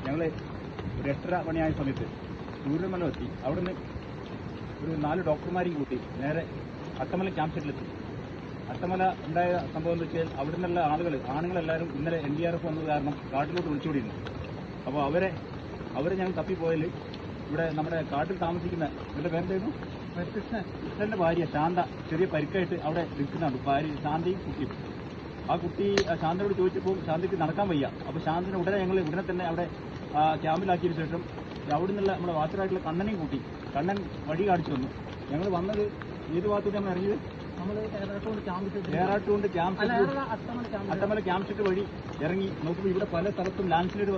ഞങ്ങൾ ഒരു 8:30 മണിയായ സമയത്ത് സൂര്യമല എത്തി. അവിടുന്ന് ഒരു 4 ഡോക്ടർമാരെയും കൂട്ടി നേരെ അട്ടമല ക്യാമ്പ് സെറ്റിലെത്തി. അട്ടമല ഉണ്ടായ സംഭവം എന്ന് വെച്ചാൽ അവിടെ നിന്നുള്ള ആണുങ്ങളെല്ലാവരും ഇന്നലെ NDRF വന്നത് കാരണം കാട്ടിലോട്ട് ഒളിച്ചോടിയിരുന്നു. അപ്പോൾ അവരെ ഞങ്ങൾ തപ്പിപ്പോയാൽ ഇവിടെ നമ്മുടെ കാട്ടിൽ താമസിക്കുന്ന ഇവരുടെ പേരെന്തായിരുന്നു, കൃഷ്ണന്റെ ഭാര്യ ശാന്ത ചെറിയ പരിക്കായിട്ട് അവിടെ നിൽക്കുന്നുണ്ട്. ഭാര്യ ശാന്തയും കുട്ടിയും. ആ കുട്ടി ശാന്തനോട് ചോദിച്ചപ്പോൾ ശാന്തയ്ക്ക് നടക്കാൻ വയ്യ. അപ്പോൾ ശാന്തനെ ഉടനെ തന്നെ അവിടെ ക്യാമ്പിലാക്കിയതിനു ശേഷം അവിടെ നിന്നുള്ള നമ്മുടെ വാച്ചറായിട്ടുള്ള കണ്ണനെയും കൂട്ടി. കണ്ണൻ വഴി കാണിച്ചു വന്നു. ഞങ്ങൾ വന്നത് ഏത് ഭാഗത്തോട്ട് ഞങ്ങൾ ഇറങ്ങിയത്, ഏറാട്ടുകൊണ്ട് അട്ടമല ക്യാമ്പ് സെറ്റ് വഴി ഇറങ്ങി നോക്കുമ്പോൾ ഇവിടെ പല സ്ഥലത്തും ലാൻഡ് സ്ലൈഡ്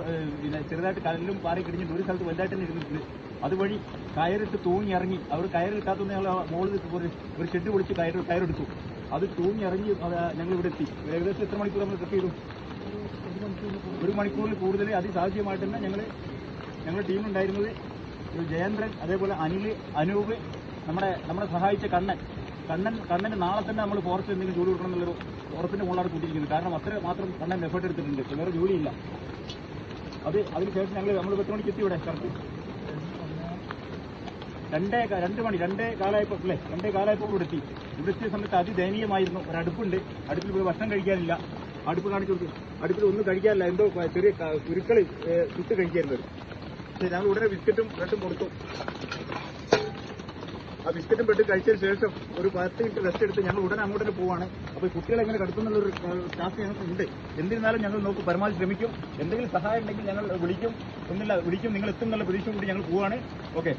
ചെറുതായിട്ട് കല്ലും പാറയും കിടിഞ്ഞിട്ട് ഒരു സ്ഥലത്ത് വലുതായിട്ട് തന്നെ ഇരുന്നിട്ടുണ്ട്. അതുവഴി കയറിട്ട് തൂങ്ങി ഇറങ്ങി. അവർ കയറിട്ടാത്തതുകൊണ്ട് ഞങ്ങൾ മുകളിൽ ഒരു ഷെഡ് പൊളിച്ച് കയറെടുത്തു. അത് തൂങ്ങി ഇറങ്ങി ഞങ്ങൾ ഇവിടെ എത്തി. ഏകദേശം എത്ര മണിക്കൂർ നമ്മൾ ട്രിപ്പ് ചെയ്തു? 1 മണിക്കൂറിൽ കൂടുതൽ. അതിസാധ്യമായിട്ട് തന്നെ ഞങ്ങളുടെ ടീമിലുണ്ടായിരുന്നത് ജയേന്ദ്രൻ, അതേപോലെ അനിൽ, അനൂപ്, നമ്മളെ സഹായിച്ച കണ്ണന് നാളെ തന്നെ നമ്മൾ ഫോറസ്റ്റ് എന്തെങ്കിലും ജോലി കൊടുക്കണം എന്നുള്ളൊരു ഉറപ്പിന്റെ മുകളിലാണ് കൂട്ടിയിരിക്കുന്നത്. കാരണം അത്ര മാത്രം കണ്ണൻ എഫേർട്ട് എടുത്തിട്ടുണ്ട്. വേറെ ജോലിയില്ല. അതിനുശേഷം നമ്മൾ 10 മണിക്ക് എത്തി ഇവിടെ. കറക്റ്റ് 2 കാലായപ്പോൾ അല്ലേ, 2 കാലായപ്പോൾ ഇവിടെ എത്തി. ഇവിടെ എത്തിയ സമയത്ത് അതിദയനീയമായിരുന്നു. ഒരു അടുപ്പുണ്ട്. അടുപ്പിൽ പോയി ഭക്ഷണം കഴിക്കാനില്ല. അടുപ്പ് കാണിച്ചു കൊടുത്തു. അടുപ്പിൽ ഒന്നും കഴിക്കാനില്ല. എന്തോ ചെറിയ കുരുക്കൾ ചുട്ട് കഴിക്കായിരുന്നത്. പക്ഷേ ഞങ്ങൾ ഉടനെ ബിസ്ക്കറ്റും ബ്രെഡും കൊടുത്തു. ആ ബിസ്ക്കറ്റും ബ്രെഡും കഴിച്ചതിന് ശേഷം ഒരു 10 മിനിറ്റ് റെസ്റ്റ് എടുത്ത് ഞങ്ങൾ ഉടനെ അങ്ങോട്ട് പോവാണ്. അപ്പോൾ കുട്ടികളെ എങ്ങനെ കടത്തുന്നുള്ളൊരു ടാസ്ക് ഞങ്ങൾക്ക് ഉണ്ട്. എന്നിരുന്നാലും ഞങ്ങൾ പരമാവധി ശ്രമിക്കും. എന്തെങ്കിലും സഹായം ഉണ്ടെങ്കിൽ ഞങ്ങൾ വിളിക്കും. നിങ്ങൾ എത്തും എന്നുള്ള പ്രതീക്ഷ കൂടി ഞങ്ങൾ പോവാണ്. ഓക്കെ.